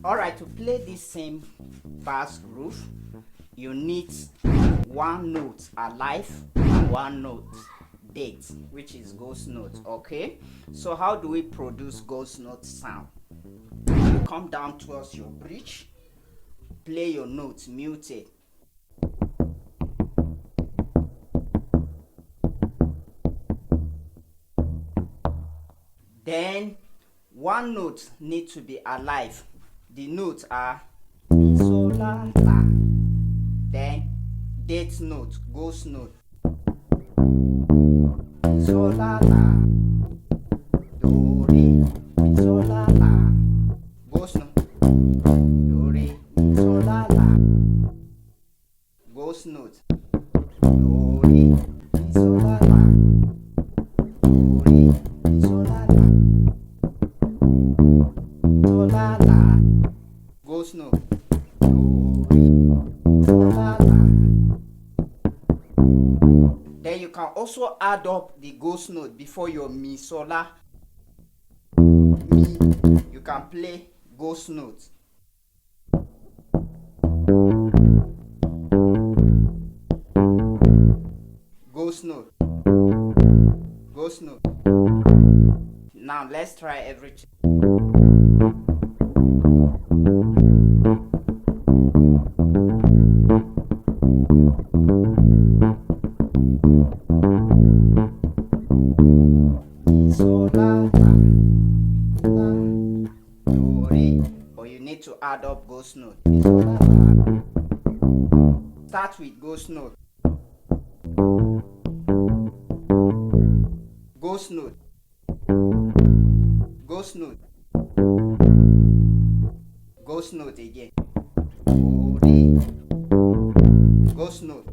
Alright, to play this same bass groove, you need one note alive and one note dead, which is ghost note. Okay, so how do we produce ghost note sound? You come down towards your bridge, play your notes muted. Then one note need to be alive. The notes are mi, so, la, la. Then date note, ghost note, mi, so, la, la, do, re, mi, so, la, la. Ghost note, do, re, mi, so, la, la. Ghost note, do, re, mi, so, la, la. Do, re, mi, so, la, la. So, la, la. Ghost note, do, re, so, la, la. Then you can also add up the ghost note before your mi, so, la, mi. You can play ghost note. Ghost note. Ghost note. Now let's try everything. Mi, so, la, la, la, do, re. But you need to add up ghost note. Mi, so, la, la. Start with ghost note. Ghost note. Ghost note. Ghost note again. Do, re. Ghost note.